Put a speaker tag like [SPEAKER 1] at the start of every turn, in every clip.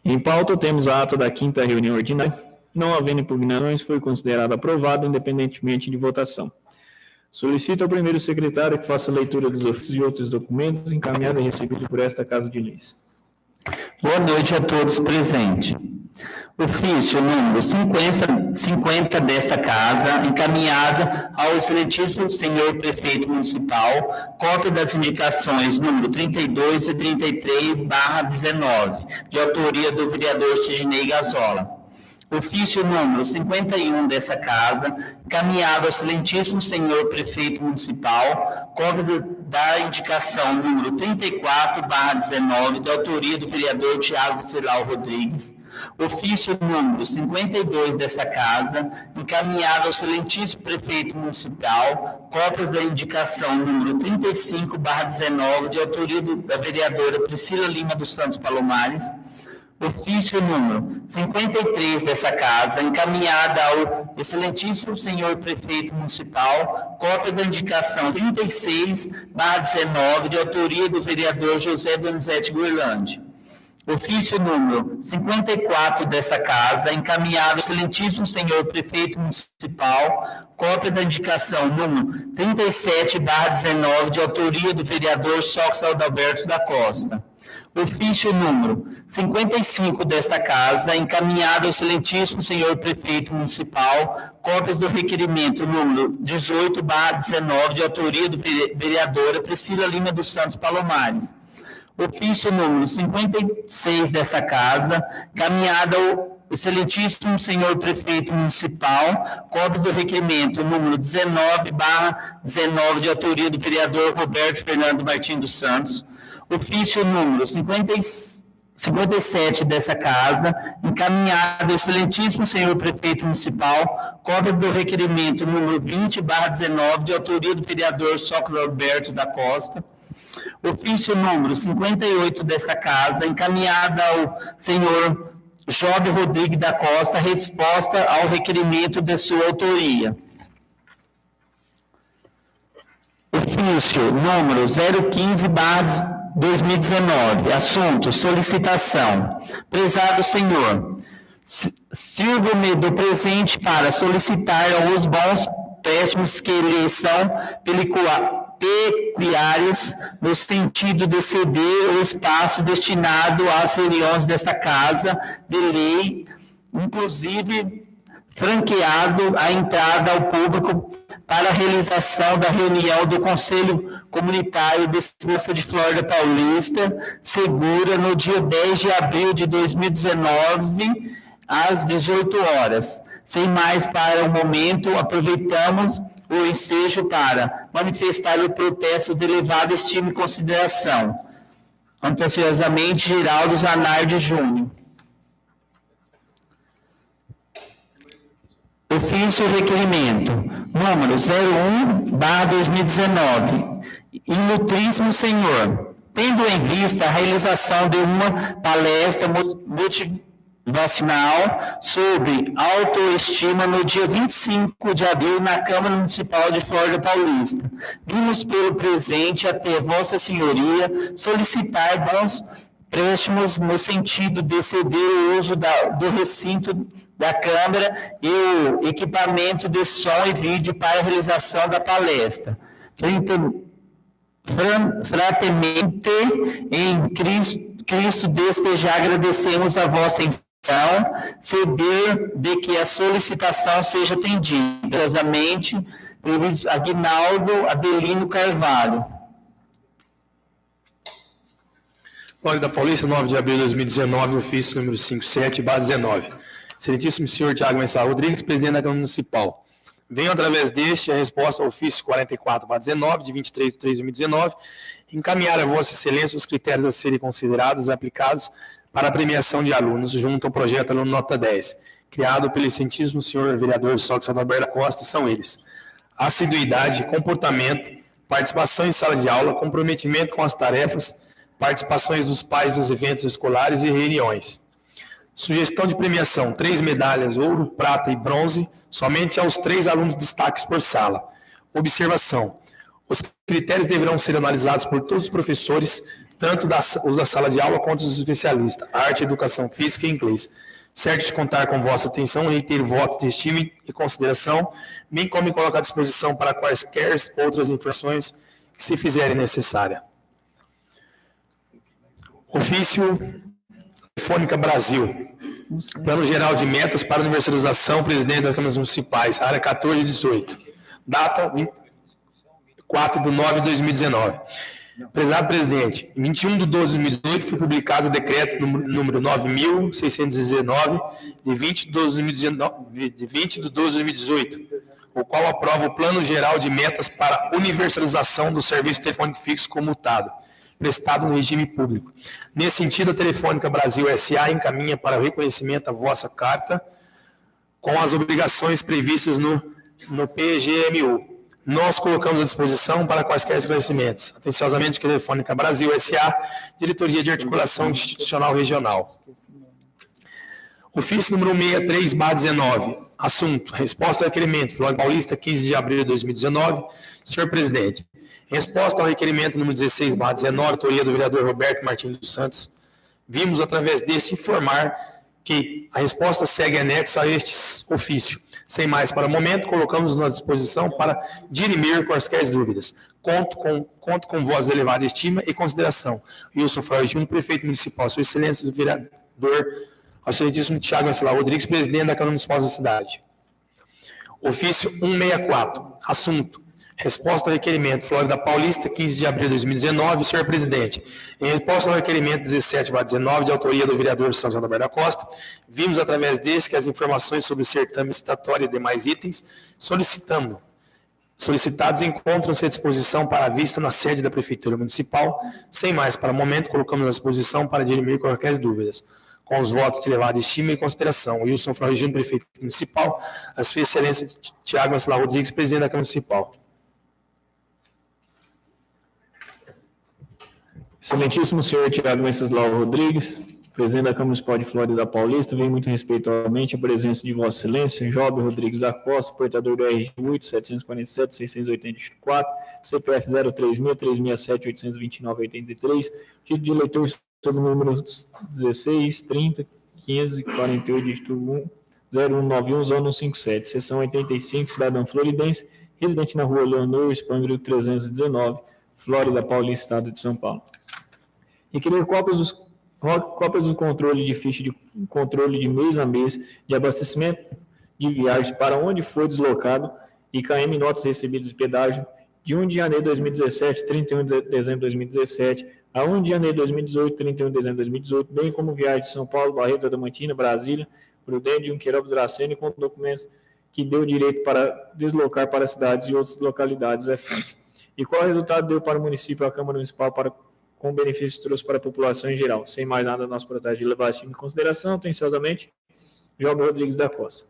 [SPEAKER 1] Em pauta, temos a ata da 5ª reunião ordinária. Não havendo impugnações, foi considerado aprovado, independentemente de votação. Solicito ao primeiro secretário que faça a leitura dos ofícios e outros documentos encaminhados e recebidos por esta Casa de Leis.
[SPEAKER 2] Boa noite a todos presentes. Ofício número 50 desta Casa, encaminhada ao excelentíssimo senhor prefeito municipal, cópia das indicações número 32 e 33/19, de autoria do vereador Sidney Gazola. Ofício número 51 dessa Casa, encaminhado ao excelentíssimo senhor prefeito municipal, cópia da indicação número 34/19, de autoria do vereador Tiago Venceslau Rodrigues. Ofício número 52 dessa Casa, encaminhado ao excelentíssimo prefeito municipal, cópias da indicação número 35/19, de autoria da vereadora Priscila Lima dos Santos Palomares. Ofício número 53 dessa Casa, encaminhada ao excelentíssimo senhor prefeito municipal, cópia da indicação 36/19, de autoria do vereador José Donizete Guirlande. Ofício número 54 dessa Casa, encaminhado ao excelentíssimo senhor prefeito municipal, cópia da indicação número 37/19, de autoria do vereador Sox Adalberto da Costa. Ofício número 55 desta Casa, encaminhado ao excelentíssimo senhor prefeito municipal, cópias do requerimento número 18/19, de autoria do vereadora Priscila Lima dos Santos Palomares. Ofício número 56 dessa Casa, encaminhado ao excelentíssimo senhor prefeito municipal, cópia do requerimento número 19/19, de autoria do vereador Roberto Fernando Martins dos Santos. Ofício número 57 dessa Casa, encaminhado ao excelentíssimo senhor prefeito municipal, cópia do requerimento número 20/19, de autoria do vereador Sócrates Alberto da Costa. Ofício número 58 dessa Casa, encaminhada ao senhor Job Rodrigues da Costa, resposta ao requerimento de sua autoria. Ofício número 015/2019, assunto, solicitação. Prezado senhor, sirvo-me do presente para solicitar alguns bons préstimos que lhe são peculiares no sentido de ceder o espaço destinado às reuniões desta Casa de Lei, inclusive franqueado a entrada ao público para a realização da reunião do Conselho Comunitário de Segurança de Flórida Paulista, segura no dia 10 de abril de 2019, às 18 horas. Sem mais para o momento, aproveitamos o ensejo para manifestar o protesto de elevada estima e consideração. Atenciosamente, Geraldo Zanardi Júnior. Ofício requerimento número 01/2019. Ilustríssimo senhor, tendo em vista a realização de uma palestra motivacional sobre autoestima no dia 25 de abril na Câmara Municipal de Flórida Paulista, vimos pelo presente até Vossa Senhoria solicitar bons préstimos no sentido de ceder o uso do recinto da Câmara e o equipamento de som e vídeo para a realização da palestra. Frateramente, em Cristo desde já agradecemos a vossa intenção, ceder de que a solicitação seja atendida. Curiosamente, Aguinaldo Adelino Carvalho.
[SPEAKER 3] Flórida Paulista, 9 de abril de 2019, ofício número 57/19. Excelentíssimo senhor Tiago Venceslau Rodrigues, presidente da Câmara Municipal. Venho, através deste, a resposta ao ofício 44/19, de 23 de 3 de 2019, encaminhar a Vossa Excelência os critérios a serem considerados e aplicados para a premiação de alunos junto ao projeto Aluno Nota 10, criado pelo excelentíssimo senhor vereador Sócrates Adalberto da Costa. São eles: assiduidade, comportamento, participação em sala de aula, comprometimento com as tarefas, participações dos pais nos eventos escolares e reuniões. Sugestão de premiação: 3 medalhas, ouro, prata e bronze, somente aos 3 alunos destaques por sala. Observação: os critérios deverão ser analisados por todos os professores, tanto os da sala de aula quanto os especialistas, arte, educação física e inglês. Certo de contar com vossa atenção, reitero votos de estima e consideração, bem como me colocar à disposição para quaisquer outras informações que se fizerem necessária. Ofício Telefônica Brasil. Plano Geral de Metas para Universalização, presidente das Câmaras Municipais, área 14 e 18. Data 4/9/2019. Prezado presidente, em 21/12/2018 foi publicado o decreto número 9.619, de 20/12/2018, o qual aprova o Plano Geral de Metas para Universalização do Serviço Telefônico Fixo comutado, prestado no regime público. Nesse sentido, a Telefônica Brasil S.A. encaminha para o reconhecimento a vossa carta com as obrigações previstas no PGMU. Nós colocamos à disposição para quaisquer esclarecimentos. Atenciosamente, Telefônica Brasil S.A., Diretoria de Articulação Institucional Regional. Ofício número 63/19. Assunto: resposta ao requerimento, Flórida Paulista, 15 de abril de 2019. Senhor presidente, em resposta ao requerimento número 16/19, autoria do vereador Roberto Martins dos Santos, vimos, através deste, informar que a resposta segue anexa a este ofício. Sem mais para o momento, colocamos-nos à disposição para dirimir quaisquer dúvidas. Conto com vossa elevada estima e consideração. Wilson Flávio Júnior, prefeito municipal. Sua excelência, o vereador, ao excelentíssimo Tiago Venceslau Rodrigues, presidente da Câmara Municipal da cidade. Ofício 164. Assunto: resposta ao requerimento Flórida Paulista, 15 de abril de 2019. Senhor presidente, em resposta ao requerimento 17/19, de autoria do vereador São José da Costa, vimos, através desse, que as informações sobre o certame citatório e demais itens solicitados encontram-se à disposição para a vista na sede da Prefeitura Municipal. Sem mais para o momento, colocamos à disposição para dirimir quaisquer dúvidas. Com os votos de elevada estima e consideração, Wilson Flávio Júnior, prefeito municipal, a sua excelência Tiago Venceslau Rodrigues, presidente da Câmara Municipal.
[SPEAKER 1] Excelentíssimo senhor Tiago Venceslau Rodrigues, presidente da Câmara Municipal de Flórida Paulista, vem muito respeitosamente a presença de Vossa Excelência, Job Rodrigues da Costa, portador do RG 8-747-684, CPF 036-367-829-83, título de eleitor sob o número 16, 30, 548, dígito 1, 0191, zona 157, seção 85, cidadão floridense, residente na rua Leonor Spangler 319, Flórida Paulista, estado de São Paulo. Requerer cópias do controle de ficha de controle de mês a mês de abastecimento de viagens para onde for deslocado e KM notas recebidas de pedágio de 1 de janeiro de 2017, 31 de dezembro de 2017, a 1 de janeiro de 2018, 31 de dezembro de 2018, bem como viagem de São Paulo, Barretos, Adamantina, Brasília, Prudente, Junqueirópolis, Dracena, com documentos que deu direito para deslocar para cidades e outras localidades afins. E qual resultado deu para o município, a Câmara Municipal, com benefícios trouxe para a população em geral. Sem mais nada, nosso protesto de levar esse time em consideração, atenciosamente, Job Rodrigues da Costa.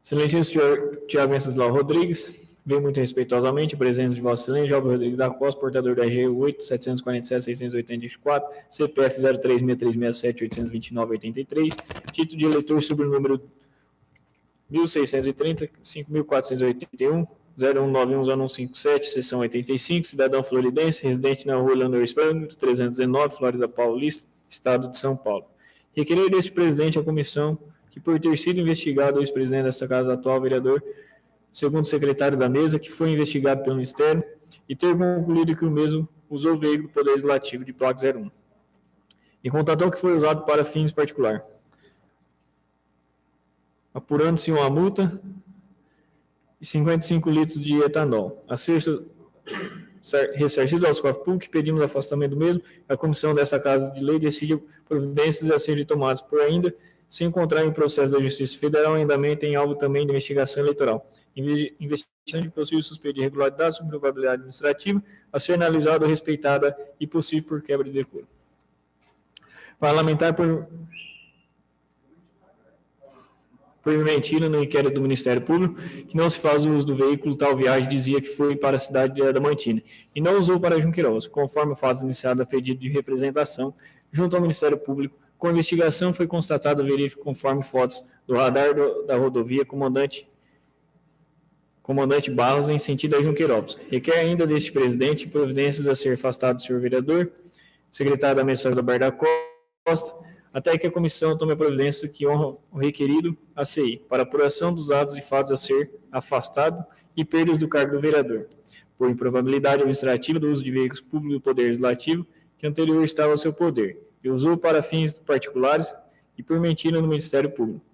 [SPEAKER 1] Excelentíssimo senhor Tiago Venceslau Rodrigues, vem muito respeitosamente, presença de Vossa Excelência, Job Rodrigues da Costa, portador da RG 8-747-684, CPF 036-367-829-83, título de eleitor sobre o número 1630, 5481, 0191-0157, seção 85, cidadão floridense, residente na rua Leonor Spangler, 319, Flórida Paulista, estado de São Paulo. Requerer deste presidente a comissão que, por ter sido investigado o ex-presidente desta casa, atual vereador, segundo secretário da mesa, que foi investigado pelo Ministério, e ter concluído que o mesmo usou o veículo do Poder Legislativo de placa 01. E constatou que foi usado para fins particulares. Apurando-se uma multa e 55 litros de etanol. A ser ressarcidos aos cofres públicos, pedimos afastamento do mesmo. A comissão dessa Casa de Lei decide providências a serem tomadas por ainda se encontrar em processo da Justiça Federal, em andamento em alvo também de investigação eleitoral. Investigação de possível suspeita de irregularidade sobre probabilidade administrativa a ser analisada ou respeitada e possível por quebra de decoro. Parlamentar por mentira no inquérito do Ministério Público, que não se faz uso do veículo, tal viagem dizia que foi para a cidade de Adamantina, e não usou para Junqueirópolis, conforme a fase iniciada a pedido de representação junto ao Ministério Público. Com a investigação foi constatada a verífica conforme fotos do radar da rodovia, comandante comandante Barros, em sentido a Junqueirópolis. Requer ainda deste presidente providências a ser afastado do senhor vereador, secretário da Mensagem Alberto da Costa, até que a comissão tome a providência que honra o requerido a CI, para apuração dos atos e fatos a ser afastado e perdas do cargo do vereador, por improbabilidade administrativa do uso de veículos públicos do Poder Legislativo, que anterior estava ao seu poder, e usou para fins particulares e por mentira no Ministério Público.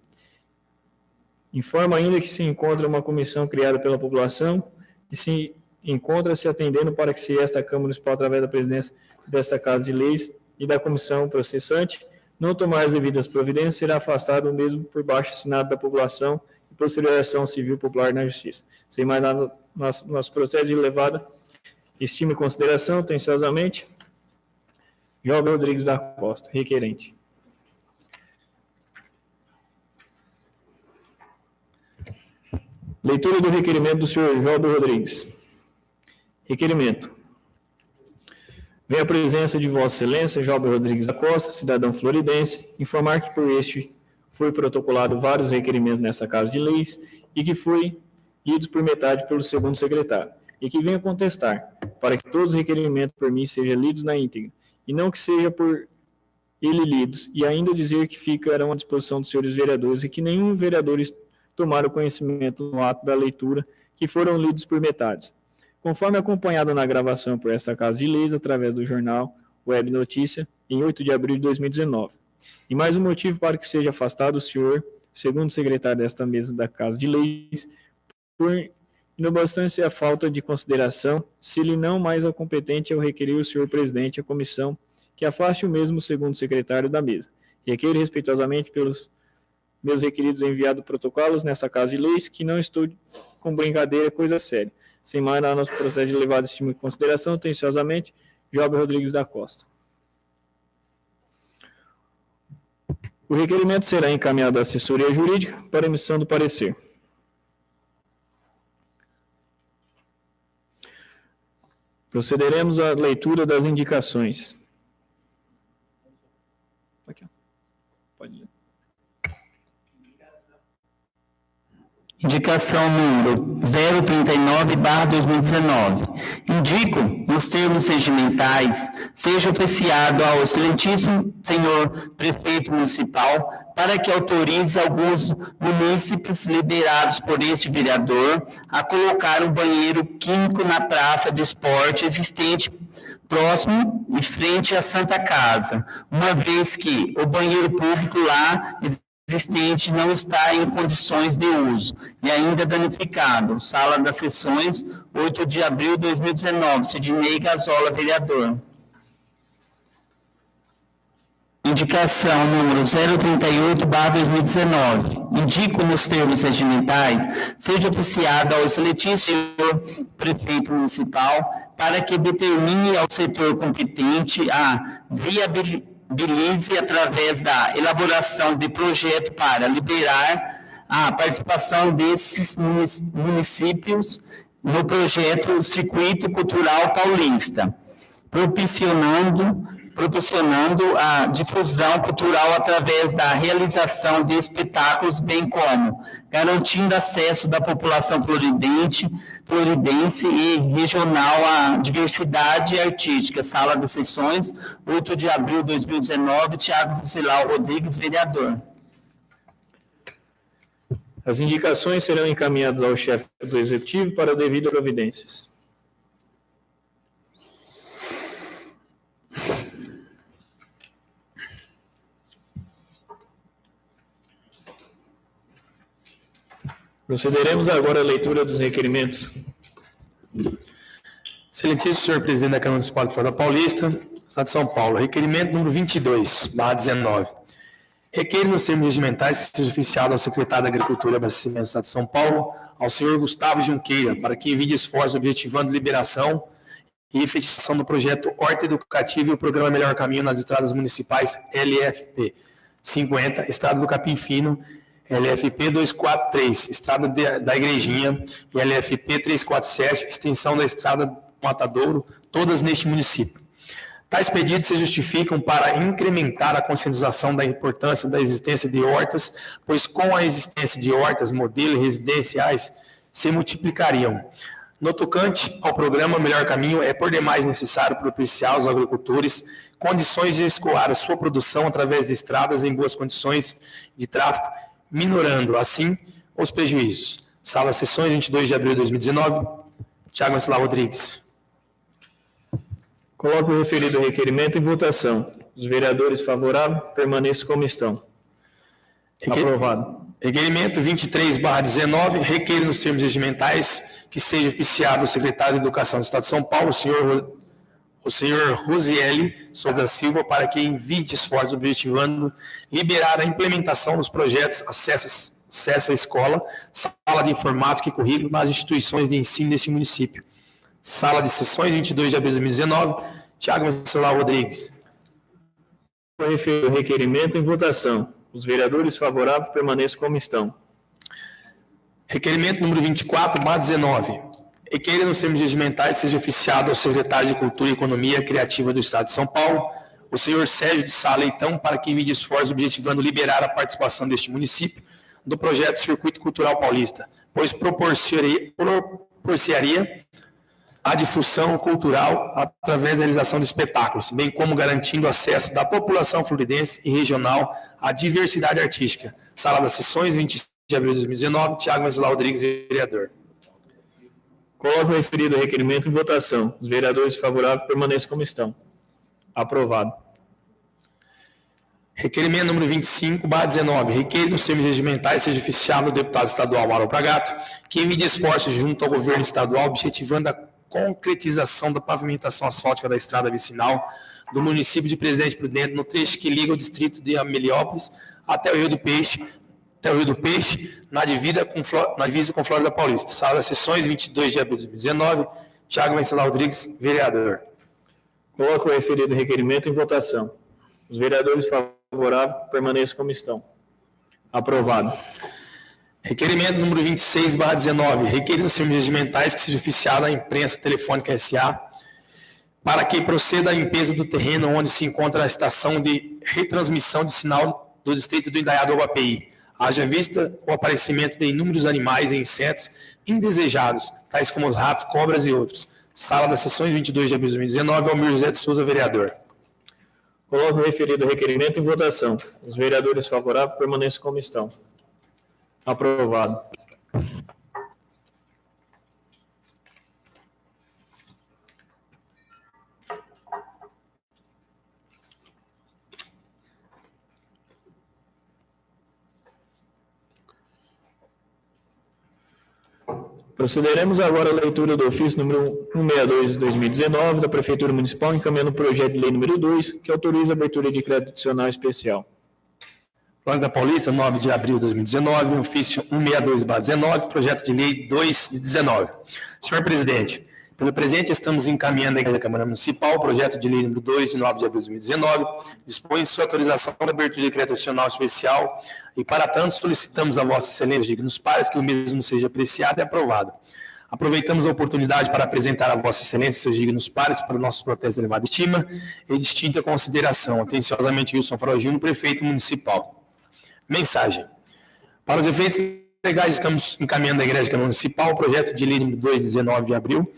[SPEAKER 1] Informa ainda que se encontra uma comissão criada pela população e se encontra se atendendo para que se esta Câmara Municipal, através da presidência desta Casa de Leis e da comissão processante, não tomar as devidas providências, será afastado mesmo por baixo assinado da população e posterior ação civil popular na Justiça. Sem mais nada, nosso processo de levada, estima em consideração, atenciosamente, Job Rodrigues da Costa, requerente. Leitura do requerimento do senhor Job Rodrigues. Requerimento. Vem a presença de Vossa Excelência, Job Rodrigues da Costa, cidadão floridense, informar que por este foi protocolado vários requerimentos nessa Casa de Leis e que foi lidos por metade pelo segundo secretário, e que venha contestar, para que todos os requerimentos por mim sejam lidos na íntegra, e não que seja por ele lidos, e ainda dizer que ficarão à disposição dos senhores vereadores e que nenhum vereador tomaram conhecimento no ato da leitura que foram lidos por metades. Conforme acompanhado na gravação por esta Casa de Leis, através do jornal Web Notícia, em 8 de abril de 2019. E mais um motivo para que seja afastado o senhor, segundo secretário desta mesa da Casa de Leis, por inobstante a falta de consideração, se lhe não mais é competente ao requerer o senhor presidente a comissão que afaste o mesmo segundo secretário da mesa. Requeiro respeitosamente pelos meus requeridos enviados protocolos nesta Casa de Leis, que não estou com brincadeira, coisa séria. Sem mais nada, nosso processo de levado estima em consideração, atenciosamente, Job Rodrigues da Costa. O requerimento será encaminhado à assessoria jurídica para emissão do parecer. Procederemos à leitura das indicações. Aqui, ó. Pode ler.
[SPEAKER 2] Indicação número 039/2019. Indico, nos termos regimentais, seja oficiado ao excelentíssimo senhor prefeito municipal para que autorize alguns munícipes liderados por este vereador a colocar um banheiro químico na praça de esporte existente próximo e frente à Santa Casa, uma vez que o banheiro público lá existente não está em condições de uso e ainda danificado. Sala das Sessões, 8 de abril de 2019, Sidney Gazola, vereador. Indicação número 038/2019. Indico nos termos regimentais, seja oficiado ao excelentíssimo senhor prefeito municipal para que determine ao setor competente a viabilidade através da elaboração de projeto para liberar a participação desses municípios no projeto Circuito Cultural Paulista, proporcionando a difusão cultural através da realização de espetáculos, bem como garantindo acesso da população floridense e regional à diversidade artística. Sala das Sessões, 8 de abril de 2019, Thiago Vicelau Rodrigues, vereador.
[SPEAKER 1] As indicações serão encaminhadas ao chefe do Executivo para devidas providências. Procederemos agora à leitura dos requerimentos.
[SPEAKER 3] Excelentíssimo senhor presidente da Câmara Municipal de Florianópolis Paulista, Estado de São Paulo, requerimento número 22/19. Requer nos termos regimentais que seja oficiado ao secretário da Agricultura e Abastecimento do Estado de São Paulo, ao senhor Gustavo Junqueira, para que envie esforços objetivando liberação e efetivação do projeto Horta Educativa e o programa Melhor Caminho nas estradas municipais LFP 50, Estrada do Capim Fino, LFP 243, Estrada da Igrejinha, e LFP 347, extensão da Estrada Matadouro, todas neste município. Tais pedidos se justificam para incrementar a conscientização da importância da existência de hortas, pois com a existência de hortas, modelos residenciais, se multiplicariam. No tocante ao programa Melhor Caminho, é por demais necessário propiciar aos agricultores condições de escoar a sua produção através de estradas em boas condições de tráfego, minorando, assim, os prejuízos. Sala Sessões, 22 de abril de 2019. Tiago Venceslau Rodrigues.
[SPEAKER 1] Coloco o referido requerimento em votação. Os vereadores favoráveis permaneçam como estão. Aprovado.
[SPEAKER 3] Requerimento 23/19, requer nos termos regimentais que seja oficiado o secretário de Educação do Estado de São Paulo, o senhor Rosieli Souza da Silva, para que envie esforços objetivando liberar a implementação dos projetos Acesso à Escola, Sala de Informática e Currículo nas instituições de ensino deste município. Sala de Sessões, 22 de abril de 2019. Tiago Venceslau Rodrigues.
[SPEAKER 1] O referido requerimento em votação. Os vereadores favoráveis permaneçam como estão.
[SPEAKER 3] Requerimento número 24/19. Requer nos termos regimentais seja oficiado ao secretário de Cultura e Economia Criativa do Estado de São Paulo, o senhor Sérgio de Sá Leitão, para que envie esforços objetivando liberar a participação deste município do projeto Circuito Cultural Paulista, pois propiciaria a difusão cultural através da realização de espetáculos, bem como garantindo acesso da população fluminense e regional à diversidade artística. Sala das Sessões, 20 de abril de 2019. Tiago Venceslau Rodrigues, vereador.
[SPEAKER 1] Coloco o referido requerimento em votação. Os vereadores favoráveis permaneçam como estão. Aprovado.
[SPEAKER 3] Requerimento número 25/19. Requer nos termos regimentais seja oficiado o deputado estadual Mauro Pragato, que envie esforços junto ao governo estadual objetivando a concretização da pavimentação asfáltica da estrada vicinal do município de Presidente Prudente, no trecho que liga o distrito de Ameliópolis até o Rio do Peixe, na divisa com Flórida Paulista. Sala das Sessões, 22 de abril de 2019. Tiago Venceslau Rodrigues, vereador.
[SPEAKER 1] Coloco o referido requerimento em votação. Os vereadores favoráveis permaneçam como estão. Aprovado.
[SPEAKER 3] Requerimento número 26/19. Requer nos termos regimentais que seja oficiada a imprensa telefônica SA para que proceda a limpeza do terreno onde se encontra a estação de retransmissão de sinal do distrito do Indaiá do API. Haja vista o aparecimento de inúmeros animais e insetos indesejados, tais como os ratos, cobras e outros. Sala das Sessões, 22 de abril de 2019. Almir José de Souza, vereador.
[SPEAKER 1] Coloco o referido requerimento em votação. Os vereadores favoráveis permaneçam como estão. Aprovado. Procederemos agora à leitura do ofício número 162 de 2019 da Prefeitura Municipal, encaminhando o projeto de lei número 2, que autoriza a abertura de crédito adicional especial.
[SPEAKER 3] Flórida Paulista, 9 de abril de 2019, ofício 162/19, projeto de lei 2 de 19. Senhor presidente, pelo presente estamos encaminhando à Câmara Municipal o projeto de lei número 2 de 9 de abril de 2019, dispõe sua autorização para abertura de crédito adicional especial e, para tanto, solicitamos a Vossa Excelência, dignos pares, que o mesmo seja apreciado e aprovado. Aproveitamos a oportunidade para apresentar a Vossa Excelência e seus dignos pares para nossos protestos de elevada estima e distinta consideração. Atenciosamente, Wilson Farol Júnior, prefeito municipal. Mensagem. Para os efeitos legais, estamos encaminhando à Igreja Câmara Municipal o projeto de lei número 2 de 19 de abril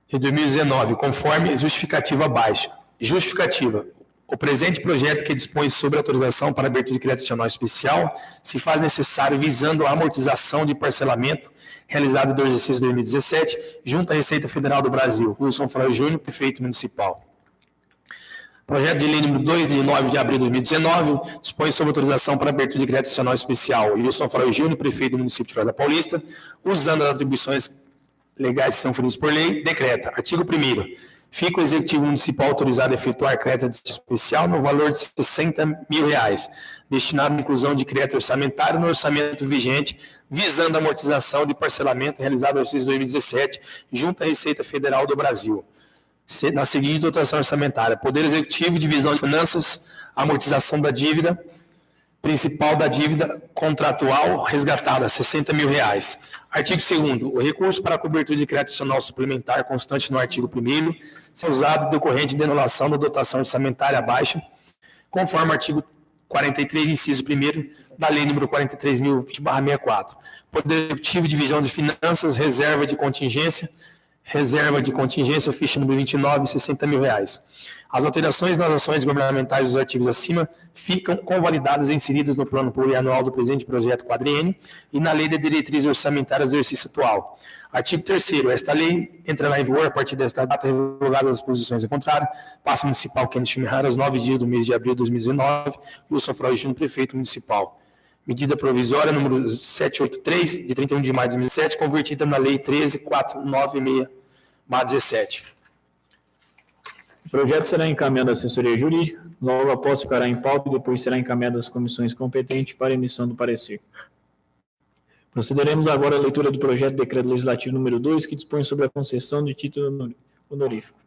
[SPEAKER 3] de 2019, conforme justificativa abaixo. Justificativa. O presente projeto, que dispõe sobre autorização para abertura de crédito adicional especial, se faz necessário visando a amortização de parcelamento realizado em 2 de 6 de 2017, junto à Receita Federal do Brasil. Wilson Farol Júnior, prefeito municipal. Projeto de lei número 2 de 9 de abril de 2019, dispõe sobre autorização para abertura de crédito adicional especial. Wilson Farol Júnior, prefeito do município de Flórida Paulista, usando as atribuições legais que são feridas por lei, decreta. Artigo 1º. Fica o Executivo Municipal autorizado a efetuar crédito especial no valor de R$60 mil, destinado à inclusão de crédito orçamentário no orçamento vigente, visando a amortização de parcelamento realizado no exercício 2017, junto à Receita Federal do Brasil. Na seguinte dotação orçamentária: Poder Executivo, Divisão de Finanças, amortização da dívida, principal da dívida contratual resgatada, R$60 mil. Artigo 2º. O recurso para a cobertura de crédito adicional suplementar constante no artigo 1º será usado decorrente de anulação da dotação orçamentária abaixo, conforme artigo 43, inciso 1º, da Lei número 43.020/64. Poder Executivo, Divisão de Finanças, reserva de contingência, ficha número 29, R$60.000. As alterações nas ações governamentais dos artigos acima ficam convalidadas e inseridas no plano plurianual do presente projeto quadriênio e na Lei de Diretrizes Orçamentárias do exercício atual. Artigo 3º. Esta lei entrará em vigor a partir desta data, revogadas as posições em contrário. Passa Municipal Kenneth Schmihara, aos 9 dias do mês de abril de 2019, Wilson Freud Júnior, Prefeito Municipal. Medida provisória número 783, de 31 de maio de 2007, convertida na Lei 13.496/17.
[SPEAKER 1] O projeto será encaminhado à assessoria jurídica, logo após ficará em pauta e depois será encaminhado às comissões competentes para emissão do parecer. Procederemos agora à leitura do projeto de decreto legislativo número 2, que dispõe sobre a concessão de título honorífico.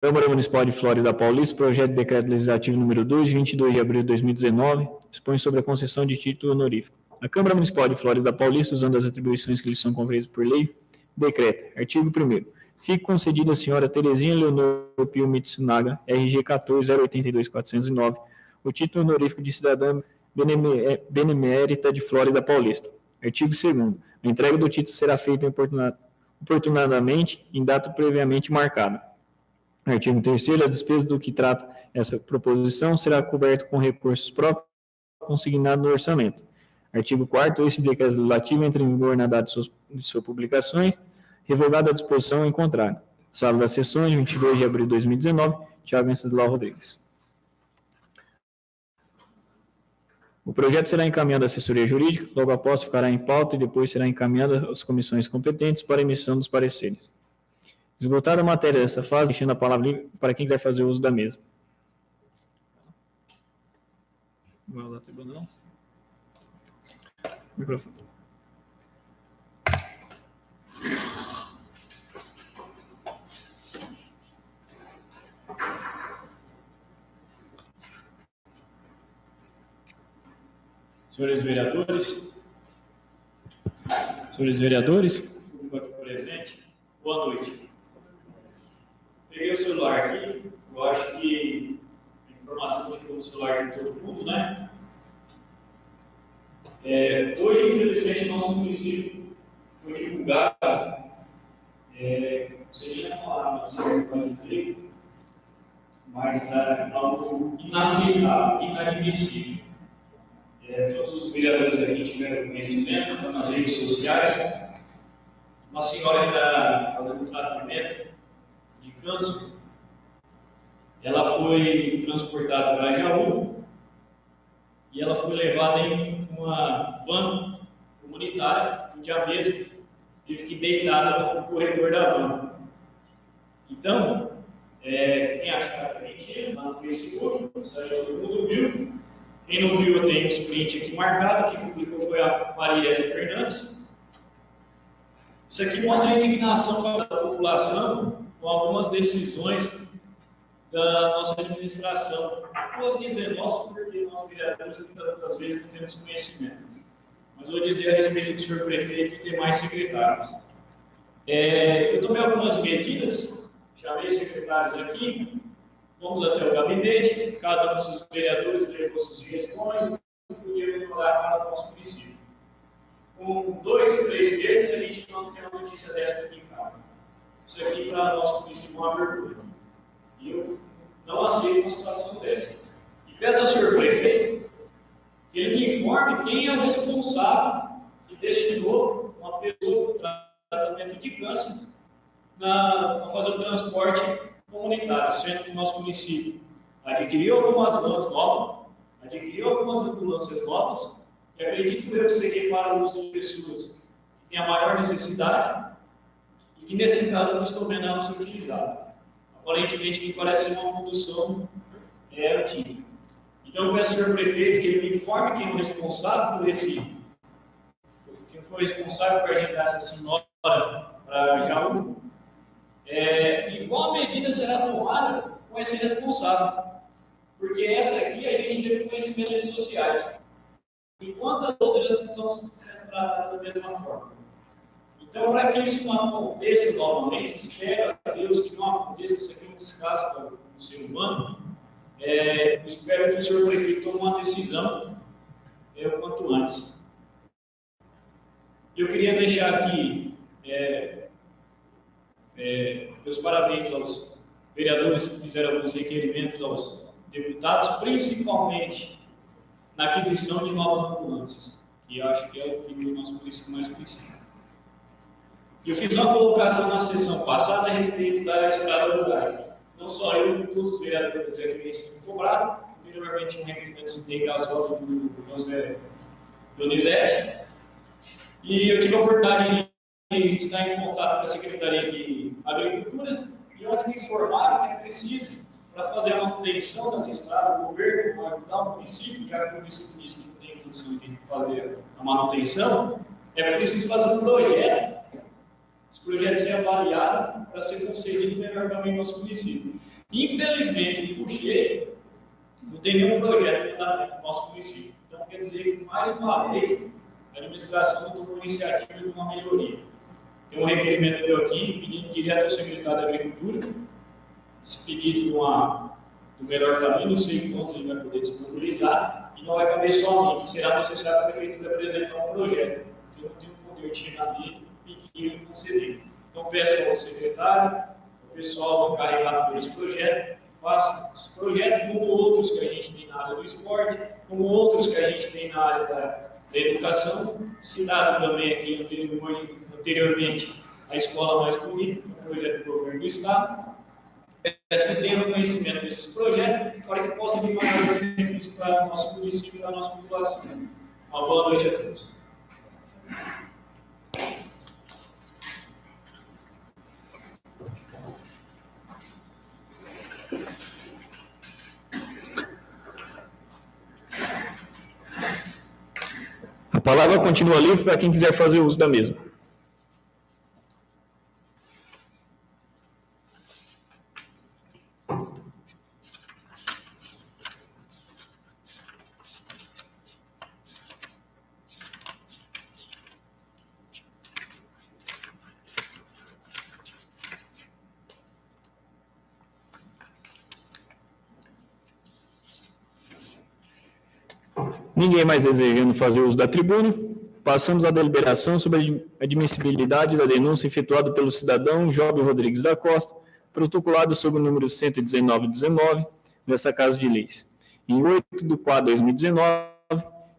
[SPEAKER 1] Câmara Municipal de Flórida Paulista, projeto de decreto legislativo número 2, 22 de abril de 2019, dispõe sobre a concessão de título honorífico. A Câmara Municipal de Flórida Paulista, usando as atribuições que lhes são conferidas por lei, decreta, artigo 1º, fique concedida à senhora Terezinha Leonor Pio Mitsunaga, RG 14082409, o título honorífico de cidadã benemérita de Flórida Paulista. Artigo 2º, a entrega do título será feita oportunadamente em data previamente marcada. Artigo 3º, a despesa do que trata essa proposição será coberta com recursos próprios consignados no orçamento. Artigo 4º, esse decreto legislativo entra em vigor na data de sua publicação, revogada a disposição em contrário. Sala das Sessões, 22 de abril de 2019, Thiago Venceslau Rodrigues. O projeto será encaminhado à assessoria jurídica, logo após ficará em pauta e depois será encaminhado às comissões competentes para emissão dos pareceres. Esgotada a matéria dessa fase, deixando a palavra livre para quem quiser fazer uso da mesa. Vai lá, tribunal. Não? Microfone. Senhores vereadores, público aqui presente, boa noite. Peguei o celular aqui, eu acho que a informação ficou no celular de todo mundo, né? Hoje, infelizmente, nosso município foi divulgado, vocês já falaram, assim, pode dizer, mas algo inaceitável, inadmissível. Todos os vereadores aqui tiveram conhecimento nas redes sociais. Uma senhora que está fazendo um tratamento de câncer, ela foi transportada para Jaú e ela foi levada em uma van comunitária, no dia mesmo, teve que deitada no corredor da van. Então, quem achar que é mentira, lá no Facebook, saiu, todo mundo viu. Quem não viu, eu tenho um sprint aqui marcado, quem publicou foi a Marielle Fernandes. Isso aqui mostra a indignação da população com algumas decisões da nossa administração. Vou dizer nosso, porque nós vereadores muitas vezes não temos conhecimento. Mas vou dizer a respeito do senhor prefeito e demais secretários. Eu tomei algumas medidas, chamei os secretários aqui, fomos até o gabinete, cada um dos seus vereadores levou suas sugestões e poderia melhorar para o nosso município. Com 2, 3 meses, a gente não tem uma notícia dessa aqui em casa. Isso aqui para nosso município é uma vergonha. E eu não aceito uma situação dessa. E peço ao senhor prefeito que ele me informe quem é o responsável que destinou uma pessoa para tratamento de câncer para fazer o transporte comunitário, sendo que o nosso município adquiriu algumas vans novas, adquiriu algumas ambulâncias novas, e acredito eu que seria para o uso de pessoas que têm a maior necessidade e que, nesse caso, não estão vendo ela ser utilizada. Aparentemente, me parece uma condução antiga. Então, eu peço ao senhor prefeito que ele me informe quem é o responsável por quem foi responsável por agendar essa senhora para Jaú. E qual medida será tomada com esse responsável? Porque essa aqui a gente teve conhecimento nas redes sociais, enquanto as outras não estão sendo tratadas da mesma forma. Então, para que isso não aconteça novamente, espero a Deus que não aconteça, isso aqui é um descaso para o ser humano, Espero que o senhor prefeito tome uma decisão o quanto antes. Eu queria deixar aqui meus parabéns aos vereadores que fizeram alguns requerimentos aos deputados, principalmente na aquisição de novas ambulâncias, que acho que é o que o nosso município mais precisa. Eu fiz uma colocação na sessão passada a respeito da estrada do gás. Não só eu, todos os vereadores aqui vêm sendo cobrados, anteriormente um requerimento de gasóleo do José Donizete, e eu tive a oportunidade de estar em contato com a Secretaria de Agricultura, e onde me informaram que é preciso, para fazer a manutenção das estradas, o governo vai ajudar o município, já que o município disse que não tem função de fazer a manutenção, é preciso fazer um projeto. Esse projeto ser avaliado para ser concedido melhor também no nosso município. Infelizmente, em Puxê, não tem nenhum projeto no nosso município. Então, quer dizer que, mais uma vez, a administração tomou iniciativa de uma melhoria. Tem um requerimento meu aqui, pedindo direto ao secretário da Agricultura, esse pedido do melhor caminho, não sei quanto ele vai poder disponibilizar, e não vai caber só a mim, que será necessário a prefeitura apresentar um projeto, porque eu não tenho poder de chegar nele e conceder. Então, peço ao secretário, ao pessoal encarregado por esse projeto, que faça esse projeto, como outros que a gente tem na área do esporte, como outros que a gente tem na área da educação, citado também aqui anteriormente a Escola Mais Bonita, que é um projeto do governo do Estado. Peço que tenham conhecimento desses projetos, para que possam vir maior benefício para o nosso município e para a nossa população. Uma boa noite a todos. A palavra continua livre para quem quiser fazer uso da mesma. Ninguém mais desejando fazer uso da tribuna, passamos à deliberação sobre a admissibilidade da denúncia efetuada pelo cidadão Job Rodrigues da Costa, protocolado sob o número 11919 dessa Casa de Leis, em 8/4/2019,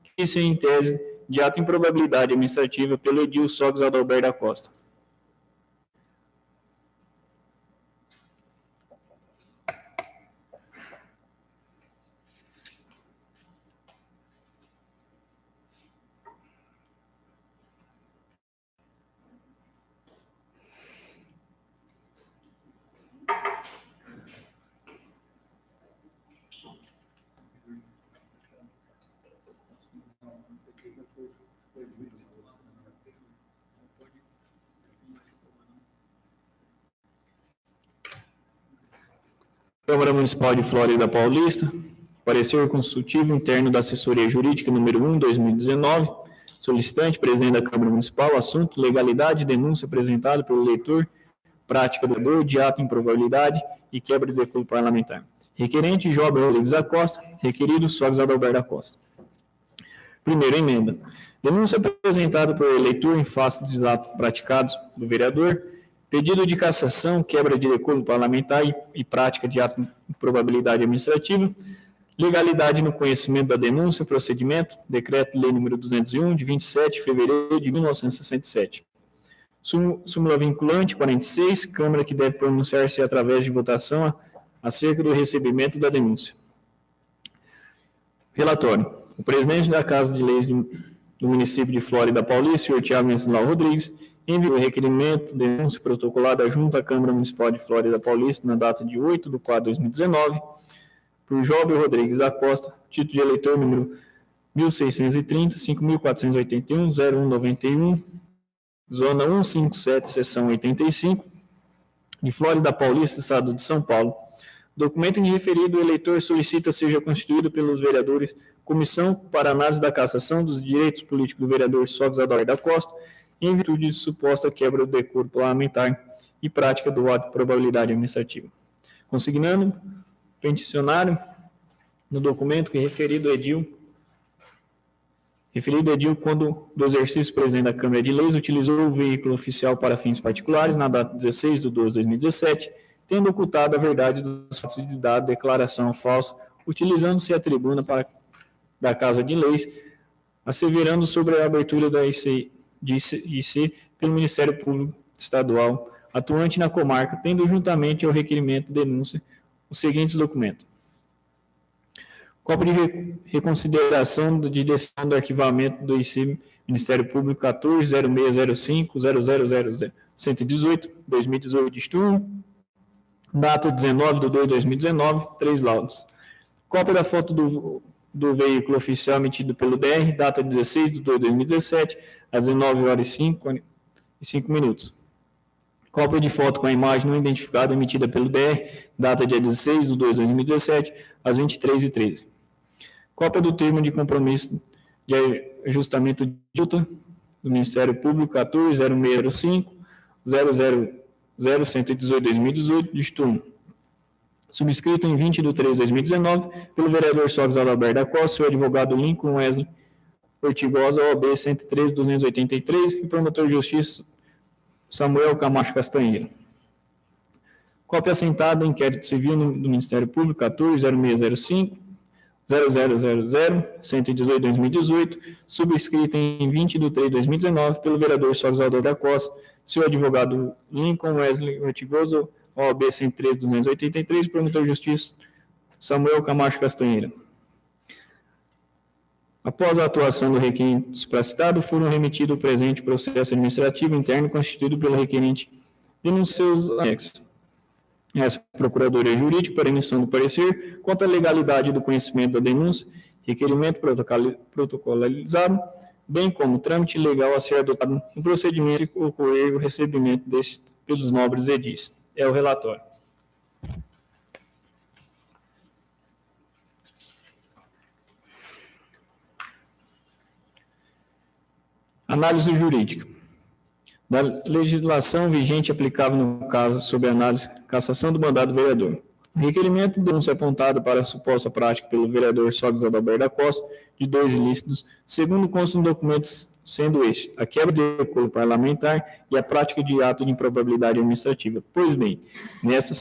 [SPEAKER 1] que isso em tese de ato improbabilidade administrativa pelo edil Sogis Adalberto da Costa. Câmara Municipal de Flórida Paulista, parecer consultivo interno da Assessoria Jurídica número 1/2019, solicitante, presidente da Câmara Municipal, assunto, legalidade, denúncia apresentada pelo eleitor, prática do devedor de ato improbabilidade e quebra de decoro parlamentar. Requerente, Job Rodrigues da Costa, requerido, Sogis Adalberto da Costa. Primeira emenda. Denúncia apresentada por eleitor em face dos atos praticados do vereador, pedido de cassação, quebra de decoro parlamentar e prática de ato de improbabilidade administrativa, legalidade no conhecimento da denúncia, procedimento, decreto-lei número 201, de 27 de fevereiro de 1967. Súmula vinculante 46, Câmara que deve pronunciar-se através de votação acerca do recebimento da denúncia. Relatório. O presidente da Casa de Leis do município de Flórida Paulista, senhor Tiago Venceslau Rodrigues, enviou o requerimento de denúncia protocolada junto à Câmara Municipal de Flórida Paulista na data de 8/4/2019, por Job Rodrigues da Costa, título de eleitor número 1630, 5481, 0191, Zona 157, Seção 85, de Flórida Paulista, Estado de São Paulo. Documento em referido, o eleitor solicita seja constituído pelos vereadores Comissão para Análise da Cassação dos Direitos Políticos do vereador Sogis Adalberto da Costa, em virtude de suposta quebra do decoro parlamentar e prática do ato de probabilidade administrativa. Consignando, peticionário, no documento que referido edil, quando do exercício presidente da Câmara de Leis, utilizou o veículo oficial para fins particulares na data 16/12/2017, tendo ocultado a verdade dos fatos de dado declaração falsa, utilizando-se a tribuna da Casa de Leis, asseverando sobre a abertura da IC pelo Ministério Público Estadual, atuante na comarca, tendo juntamente ao requerimento de denúncia os seguintes documentos: cópia de reconsideração de decisão do arquivamento do IC Ministério Público 14.0605.000.118, 2018, distro 1, data 19/2/2019, 3 laudos. Cópia da foto do veículo oficial emitido pelo DR, data 16/2/2017, às 19h05. Cópia de foto com a imagem não identificada emitida pelo DR, data dia 16/2/2017, às 23h13. Cópia do termo de compromisso de ajustamento de multa do Ministério Público 14.0605.000.118, distro 1. Subscrito em 20/3/2019 pelo vereador Sócrates Adalberto da Costa, seu advogado Lincoln Wesley Ortigosa, OAB 103.283, e promotor de justiça Samuel Camacho Castanheira. Cópia assentada, inquérito civil do Ministério Público 14.0605.000.118/2018, subscrita em 20/3/2019 pelo vereador Sócrates Adalberto da Costa, seu advogado Lincoln Wesley Ortigosa, OAB 103.283, promotor de justiça Samuel Camacho Castanheira. Após a atuação do requerente supracitado, foram remetido o presente processo administrativo interno constituído pelo requerente e nos seus anexos. Essa Procuradoria Jurídica para emissão do parecer quanto à legalidade do conhecimento da denúncia, requerimento protocolizado, bem como trâmite legal a ser adotado no procedimento que ocorrer o recebimento deste pelos nobres edis. É o relatório. Análise jurídica. Da legislação vigente aplicável no caso sob análise, cassação do mandado do vereador. O requerimento de denúncia apontado para a suposta prática pelo vereador Sócrates Adalberto da Costa de 2 ilícitos, segundo consta no documento, sendo este a quebra de decoro parlamentar e a prática de ato de improbabilidade administrativa. Pois bem, nesta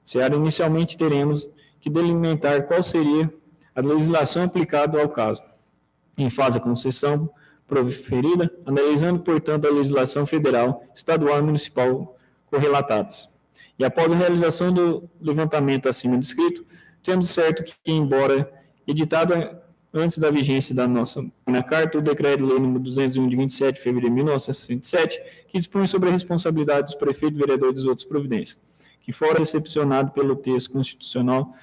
[SPEAKER 1] seara inicialmente teremos que delimitar qual seria a legislação aplicada ao caso. Em fase de concessão proferida, analisando, portanto, a legislação federal, estadual e municipal correlatadas. E após a realização do levantamento acima descrito, temos certo que, embora editado antes da vigência da nossa carta, o Decreto-Lei nº 201, de 27 de fevereiro de 1967, que dispõe sobre a responsabilidade dos prefeitos, vereadores e outras providências, que fora recepcionado pelo texto constitucional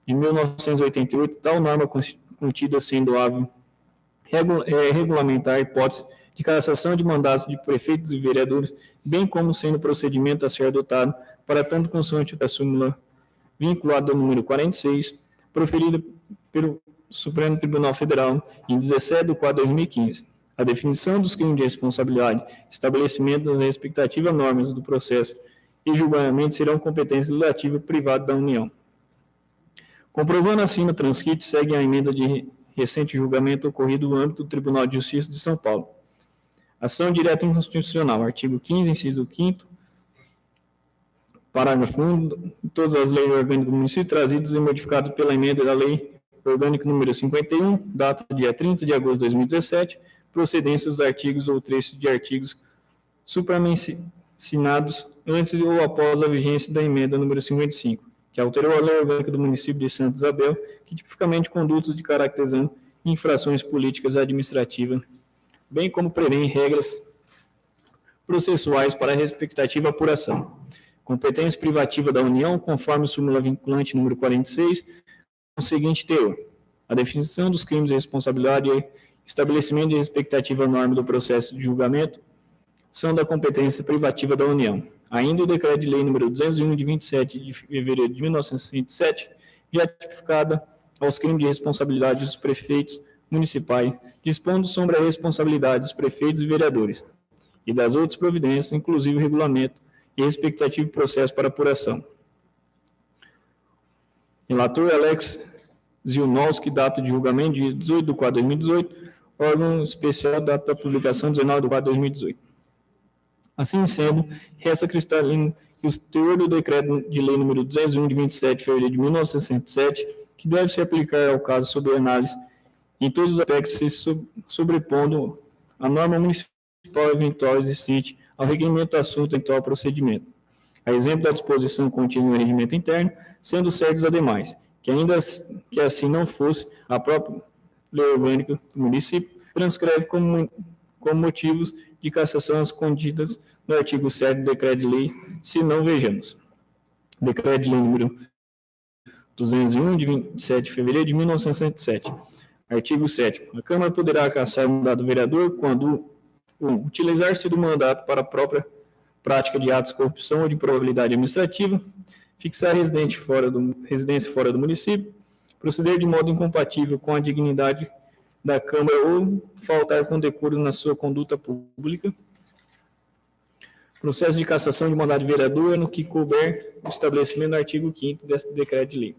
[SPEAKER 1] de 1988, tal norma contida sendo hábil regulamentar a hipótese de cassação de mandatos de prefeitos e vereadores, bem como sendo procedimento a ser adotado para tanto consoante da súmula vinculada ao número 46, proferida pelo Supremo Tribunal Federal em 17/4/2015. A definição dos crimes de responsabilidade, estabelecimento das respectivas normas do processo e julgamento serão competência legislativa privada da União. Comprovando acima transcrito, segue a emenda de recente julgamento ocorrido no âmbito do Tribunal de Justiça de São Paulo. Ação direta inconstitucional, artigo 15, inciso 5º, parágrafo 1, todas as leis orgânicas do município trazidas e modificadas pela emenda da Lei Orgânica número 51, data dia 30 de agosto de 2017, procedência dos artigos ou trechos de artigos supramencionados antes ou após a vigência da emenda número 55, que alterou a Lei Orgânica do município de Santa Isabel, que tipicamente condutas de caracterizando infrações políticas administrativas, bem como prevê regras processuais para a respectiva apuração. Competência privativa da União, conforme súmula vinculante número 46, com o seguinte teor: a definição dos crimes de responsabilidade e estabelecimento de respectiva norma do processo de julgamento são da competência privativa da União. Ainda o Decreto de Lei nº 201, de 27 de fevereiro de 1967, já tipificada aos crimes de responsabilidade dos prefeitos municipais, dispondo sobre a responsabilidade dos prefeitos e vereadores, e das outras providências, inclusive o regulamento e respectivo processo para apuração. Relator Alex Zilnowski, data de julgamento de 18 de 4 de 2018, órgão especial, data da publicação 19 de 4 de 2018. Assim sendo, resta cristalino que o teor do decreto de lei número 201 de 27 de fevereiro de 1967, que deve se aplicar ao caso sob análise em todos os aspectos se sobrepondo à norma municipal eventual existente ao requerimento do assunto em tal procedimento. A exemplo da disposição contida no regimento interno, sendo certos ademais, que ainda que assim não fosse, a própria lei orgânica do município transcreve como motivos de cassação as contidas no artigo 7 do decreto de lei, se não vejamos. Decreto de lei número 201, de 27 de fevereiro de 1967. Artigo 7º. A Câmara poderá cassar o mandato do vereador quando utilizar-se do mandato para a própria prática de atos de corrupção ou de improbabilidade administrativa, fixar residência fora do município, proceder de modo incompatível com a dignidade da Câmara ou faltar com decoro na sua conduta pública. Processo de cassação de mandato de vereador no que couber o estabelecimento do artigo 5º deste decreto de lei.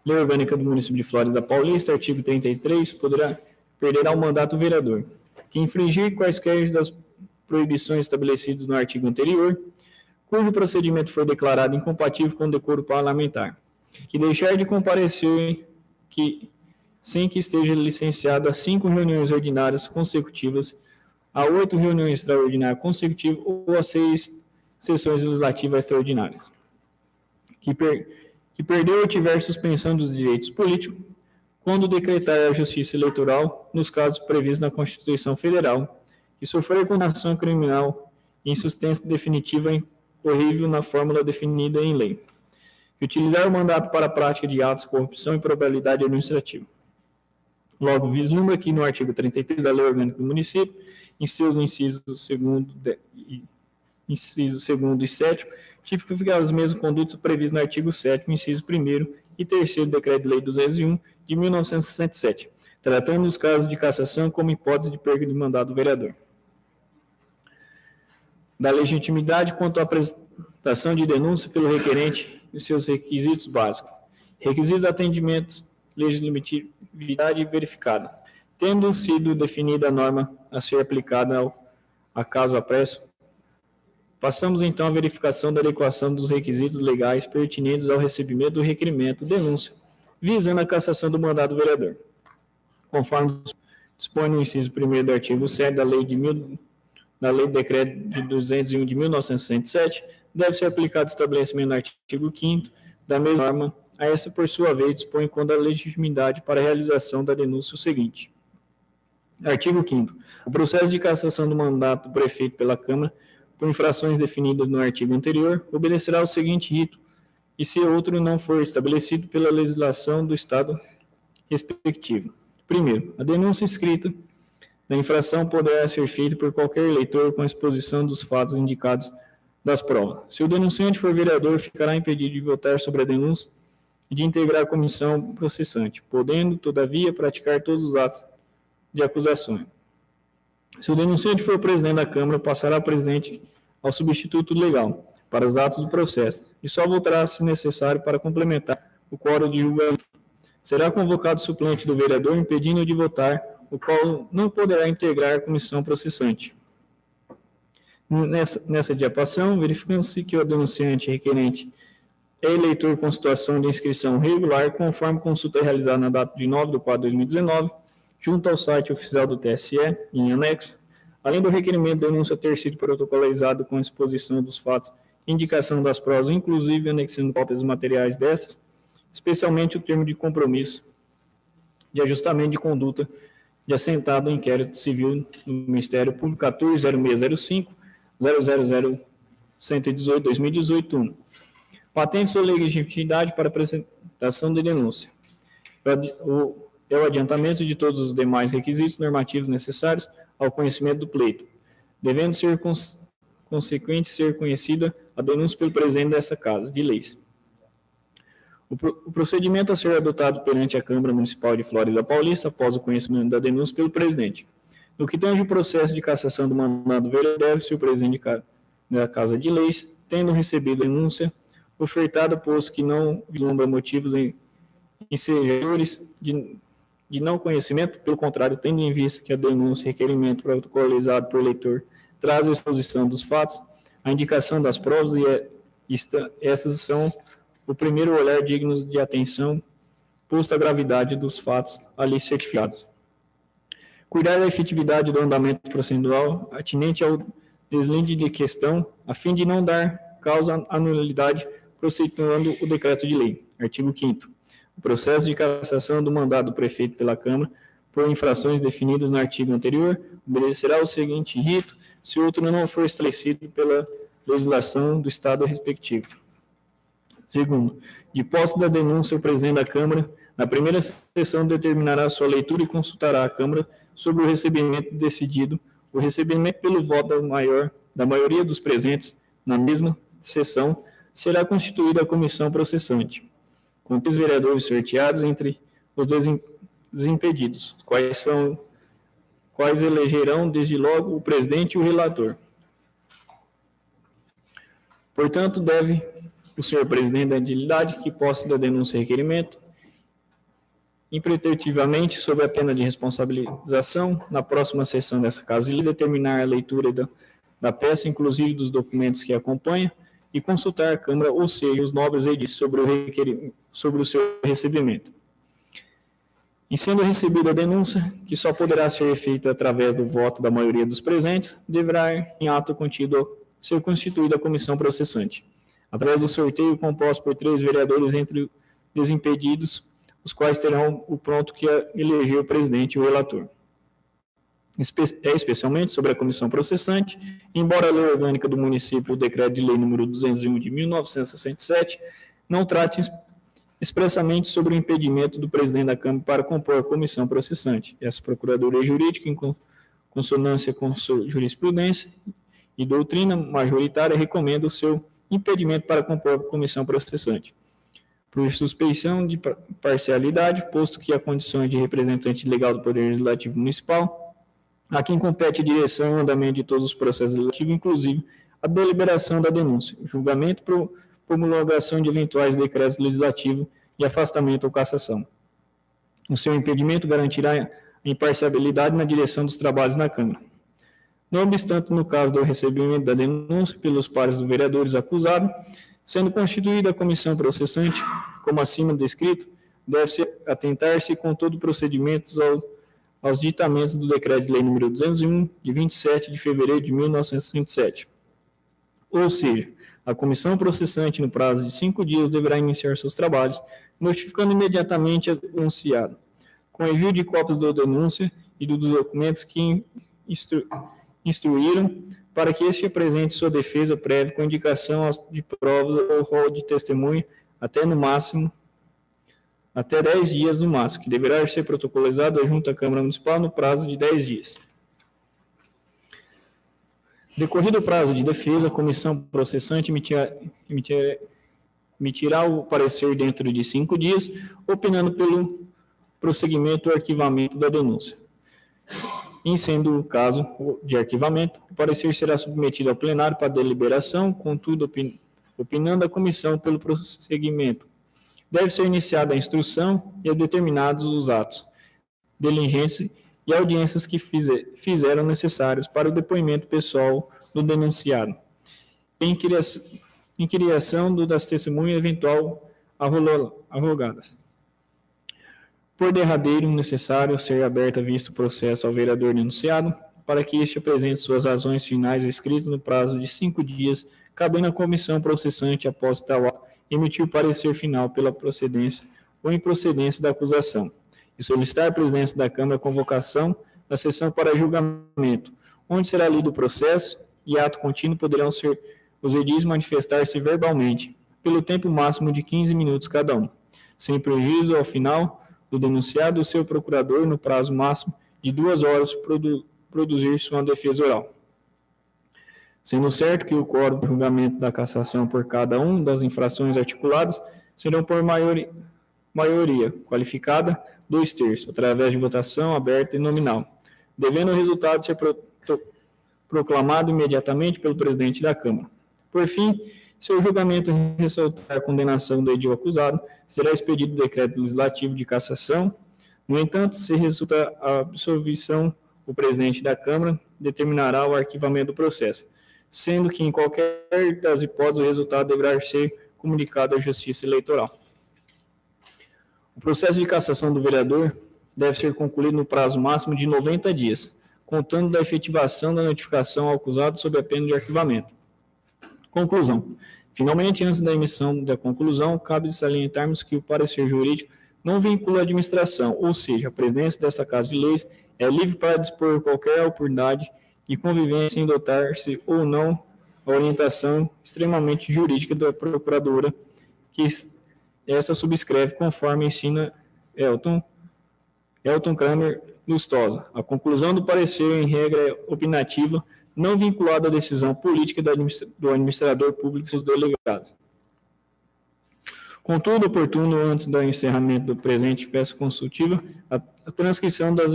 [SPEAKER 1] Lei Orgânica do Município de Flórida Paulista, artigo 33, perderá o mandato do vereador, que infringir quaisquer das proibições estabelecidas no artigo anterior, cujo procedimento for declarado incompatível com o decoro parlamentar, que deixar de comparecer sem que esteja licenciado a 5 reuniões ordinárias consecutivas, a 8 reuniões extraordinárias consecutivas ou a 6 sessões legislativas extraordinárias, que perdeu ou tiver suspensão dos direitos políticos, quando decretar a Justiça Eleitoral, nos casos previstos na Constituição Federal, que sofrer condenação criminal em insistência definitiva incorrível na fórmula definida em lei, que utilizar o mandato para a prática de atos de corrupção e improbabilidade administrativa. Logo, vislumbra aqui no artigo 33 da Lei Orgânica do Município, em seus incisos 2º e 7º, tipificar as mesmas condutas previstas no artigo 7º, inciso 1º e 3º do Decreto de Lei 201 de 1967, tratando os casos de cassação como hipótese de perda de mandato do vereador. Da legitimidade quanto à apresentação de denúncia pelo requerente e seus requisitos básicos. Requisitos de atendimento, legitimidade verificada. Tendo sido definida a norma a ser aplicada a caso apresso, passamos então à verificação da adequação dos requisitos legais pertinentes ao recebimento do requerimento, denúncia, visando a cassação do mandato do vereador. Conforme dispõe no inciso 1º do artigo 7 da Lei do Decreto de 201 de 1967, deve ser aplicado o estabelecimento no artigo 5º da mesma norma. A essa, por sua vez, dispõe quanto à legitimidade para a realização da denúncia o seguinte. Artigo 5º. O processo de cassação do mandato do prefeito pela Câmara, por infrações definidas no artigo anterior, obedecerá ao seguinte rito, e se outro não for estabelecido pela legislação do Estado respectivo. Primeiro, a denúncia escrita da infração poderá ser feita por qualquer eleitor com a exposição dos fatos indicados das provas. Se o denunciante for vereador, ficará impedido de votar sobre a denúncia e de integrar a comissão processante, podendo, todavia, praticar todos os atos de acusação. Se o denunciante for presidente da Câmara, passará ao presidente ao substituto legal para os atos do processo e só votará se necessário para complementar o quórum de julgamento. Será convocado o suplente do vereador, impedindo de votar, o qual não poderá integrar a comissão processante. Nessa diapação, verificando-se que o denunciante requerente é eleitor com situação de inscrição regular, conforme consulta realizada na data de 9 de 4 de 2019, junto ao site oficial do TSE, em anexo, além do requerimento de denúncia ter sido protocolizado com exposição dos fatos e indicação das provas, inclusive anexando cópias dos materiais dessas, especialmente o termo de compromisso de ajustamento de conduta de assentado em inquérito civil no Ministério Público 140605 000-118 2018 1. Patente sua legitimidade para apresentação de denúncia. É o adiantamento de todos os demais requisitos normativos necessários ao conhecimento do pleito, devendo ser consequente ser conhecida a denúncia pelo presidente dessa Casa de Leis. O procedimento a ser adotado perante a Câmara Municipal de Flórida Paulista após o conhecimento da denúncia pelo presidente. No que tange o processo de cassação do mandado do vereador, deve-se o presidente da Casa de Leis, tendo recebido a denúncia ofertada, posto que não vislumbra motivos em ensejadores de não conhecimento, pelo contrário, tendo em vista que a denúncia, requerimento protocolizado por leitor, traz a exposição dos fatos, a indicação das provas essas são o primeiro olhar digno de atenção, posto a gravidade dos fatos ali certificados. Cuidar da efetividade do andamento processual atinente ao deslinde de questão, a fim de não dar causa à nulidade, procedendo o decreto de lei. Artigo 5º. O processo de cassação do mandado do prefeito pela Câmara por infrações definidas no artigo anterior obedecerá o seguinte rito, se outro não for estabelecido pela legislação do Estado respectivo. Segundo, de posse da denúncia, o presidente da Câmara, na primeira sessão, determinará sua leitura e consultará a Câmara sobre o recebimento decidido, o recebimento pelo voto da maioria dos presentes na mesma sessão, será constituída a comissão processante, com 3 vereadores sorteados entre os desimpedidos, quais elegerão, desde logo, o presidente e o relator. Portanto, deve o senhor presidente da entidade, que posse da denúncia e requerimento, impreteritivamente, sob a pena de responsabilização, na próxima sessão dessa casa, determinar a leitura da peça, inclusive dos documentos que acompanha, e consultar a Câmara, ou seja, os nobres edis sobre o seu recebimento. Em sendo recebida a denúncia, que só poderá ser feita através do voto da maioria dos presentes, deverá, em ato contido, ser constituída a comissão processante, através do sorteio composto por 3 vereadores entre desimpedidos, os quais terão o pronto que eleger o presidente e o relator. Especialmente sobre a comissão processante, embora a lei orgânica do município, o decreto de lei número 201 de 1967, não trate expressamente sobre o impedimento do presidente da Câmara para compor a comissão processante. Essa procuradoria jurídica, em consonância com sua jurisprudência e doutrina majoritária, recomenda o seu impedimento para compor a comissão processante, por suspeição de parcialidade, posto que a condição de representante legal do Poder Legislativo Municipal, a quem compete a direção e o andamento de todos os processos legislativos, inclusive a deliberação da denúncia, julgamento, promulgação de eventuais decretos legislativos e afastamento ou cassação. O seu impedimento garantirá a imparcialidade na direção dos trabalhos na Câmara. Não obstante, no caso do recebimento da denúncia pelos pares dos vereadores acusados, sendo constituída a comissão processante, como acima descrito, deve-se atentar-se com todo o procedimento aos ditamentos do decreto de lei número 201, de 27 de fevereiro de 1967. Ou seja, a comissão processante, no prazo de 5 dias, deverá iniciar seus trabalhos, notificando imediatamente a denunciado, com envio de cópias da denúncia e dos documentos que instruíram, para que este apresente sua defesa prévia com indicação de provas ou rol de testemunha até 10 dias no máximo, que deverá ser protocolizado junto à Câmara Municipal no prazo de 10 dias. Decorrido o prazo de defesa, a comissão processante emitirá o parecer dentro de 5 dias, opinando pelo prosseguimento ou arquivamento da denúncia. Em sendo o caso de arquivamento, o parecer será submetido ao plenário para deliberação, contudo, opinando a comissão pelo prosseguimento. Deve ser iniciada a instrução e determinados os atos, diligências e audiências que fizeram necessários para o depoimento pessoal do denunciado, em criação das testemunhas eventual arrogadas. Por derradeiro, necessário ser aberto a vista o processo ao vereador denunciado, para que este apresente suas razões finais escritas no prazo de 5 dias, cabendo à comissão processante, após tal ato, emitir o parecer final pela procedência ou improcedência da acusação, e solicitar à presidência da Câmara a convocação da sessão para julgamento, onde será lido o processo e ato contínuo poderão ser os edis manifestar-se verbalmente, pelo tempo máximo de 15 minutos cada um, sem prejuízo ao final do denunciado o seu procurador, no prazo máximo de 2 horas, produzir sua defesa oral. Sendo certo que o quórum do julgamento da cassação por cada uma das infrações articuladas serão por maioria qualificada, 2/3, através de votação aberta e nominal, devendo o resultado ser proclamado imediatamente pelo presidente da Câmara. Por fim, Se o julgamento ressaltar a condenação do edil acusado, será expedido decreto legislativo de cassação. No entanto, se resultar a absolvição, o presidente da Câmara determinará o arquivamento do processo, sendo que, em qualquer das hipóteses, o resultado deverá ser comunicado à Justiça Eleitoral. O processo de cassação do vereador deve ser concluído no prazo máximo de 90 dias, contando da efetivação da notificação ao acusado sob a pena de arquivamento. Conclusão. Finalmente, antes da emissão da conclusão, cabe salientarmos que o parecer jurídico não vincula a administração, ou seja, a presidência desta Casa de Leis é livre para dispor qualquer oportunidade de convivência em dotar-se ou não a orientação extremamente jurídica da procuradora, que esta subscreve conforme ensina Elton Kramer Lustosa. A conclusão do parecer, em regra, é opinativa, não vinculada à decisão política do administrador público e seus delegados. Contudo, oportuno, antes do encerramento do presente peça consultiva, a transcrição dos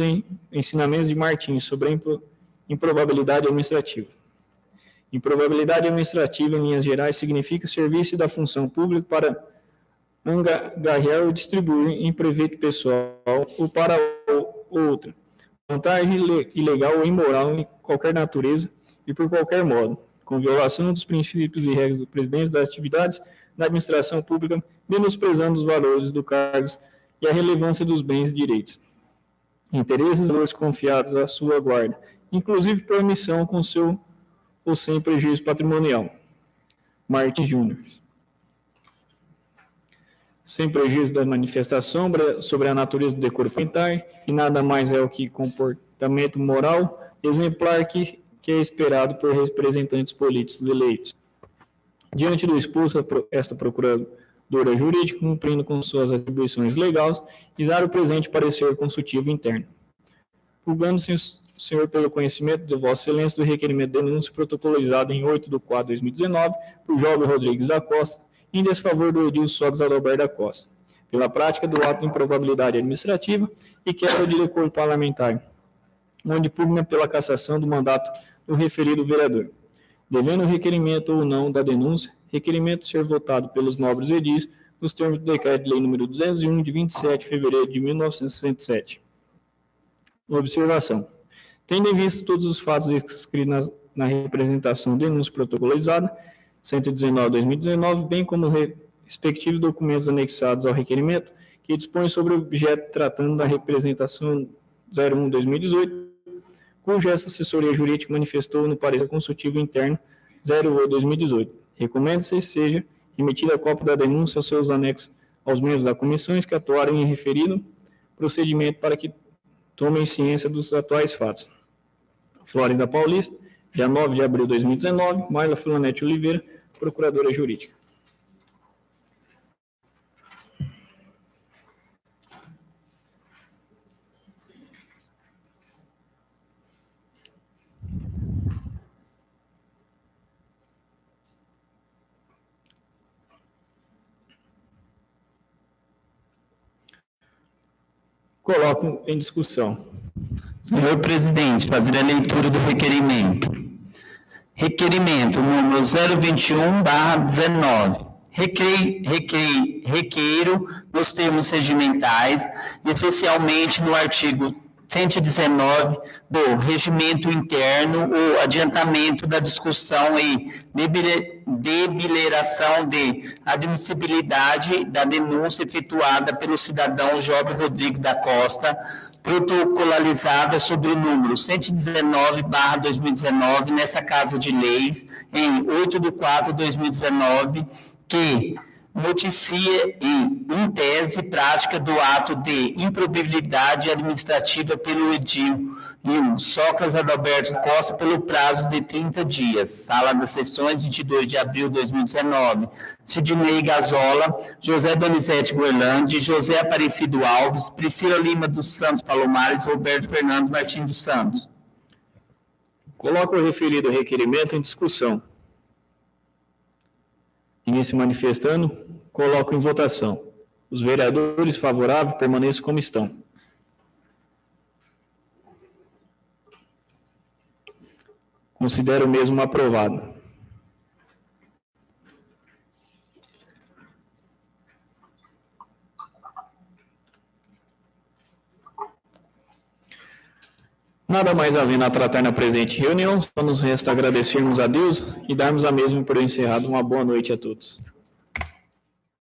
[SPEAKER 1] ensinamentos de Martins sobre a improbabilidade administrativa. Improbabilidade administrativa, em linhas gerais, significa serviço da função pública para angariar ou distribuir em proveito pessoal ou para outra, vantagem ilegal ou imoral em qualquer natureza e por qualquer modo, com violação dos princípios e regras do presidente das atividades da administração pública, menosprezando os valores do cargos e a relevância dos bens e direitos, interesses e valores confiados à sua guarda, inclusive por omissão com seu ou sem prejuízo patrimonial. Martins Júnior. Sem prejuízo da manifestação sobre a natureza do decoro parlamentar, e nada mais é o que comportamento moral exemplar que é esperado por representantes políticos eleitos. Diante do exposto, esta procuradora jurídica, cumprindo com suas atribuições legais, exar o presente parecer consultivo interno. Julgando-se o senhor pelo conhecimento de Vossa Excelência do requerimento de denúncia protocolizado em 8/4/2019 por João Rodrigues da Costa, em desfavor do edil Sócrates Adalberto da Costa, pela prática do ato de improbabilidade administrativa e quebra de decoro parlamentar, onde pugna pela cassação do mandato do referido vereador. Devendo o requerimento ou não da denúncia, requerimento ser votado pelos nobres edis nos termos do decreto de lei número 201, de 27 de fevereiro de 1967. Observação. Tendo em vista todos os fatos descritos na representação denúncia protocolizada, 119/2019, bem como respectivos documentos anexados ao requerimento, que dispõem sobre o objeto tratando da representação 01/2018, cuja essa assessoria jurídica manifestou no parecer consultivo interno 08/2018. Recomenda-se seja remetida a cópia da denúncia aos seus anexos aos membros da comissões que atuarem em referido procedimento para que tomem ciência dos atuais fatos. Flórida Paulista, dia 9 de abril de 2019, Marla Filanete Oliveira, Procuradora Jurídica. Coloco em discussão.
[SPEAKER 2] Senhor presidente, fazer a leitura do requerimento. Requerimento número 021/19. Requeiro, nos termos regimentais, especialmente no artigo 119 do Regimento Interno, o adiantamento da discussão e deliberação de admissibilidade da denúncia efetuada pelo cidadão João Rodrigues da Costa, protocolizada sobre o número 119/2019, nessa Casa de Leis, em 8/4/2019, que noticia em tese prática do ato de improbabilidade administrativa pelo edil Sócrates Adalberto Costa pelo prazo de 30 dias. Sala das Sessões, 22 de abril de 2019. Sidney Gazola, José Donizete Guerlandi, José Aparecido Alves, Priscila Lima dos Santos Palomares, Roberto Fernando Martins dos Santos.
[SPEAKER 1] Coloco o referido requerimento em discussão. Ninguém se manifestando, coloco em votação. Os vereadores favoráveis permaneçam como estão. Considero o mesmo aprovado. Nada mais havendo a tratar na presente reunião, só nos resta agradecermos a Deus e darmos a mesma por encerrado. Uma boa noite a todos.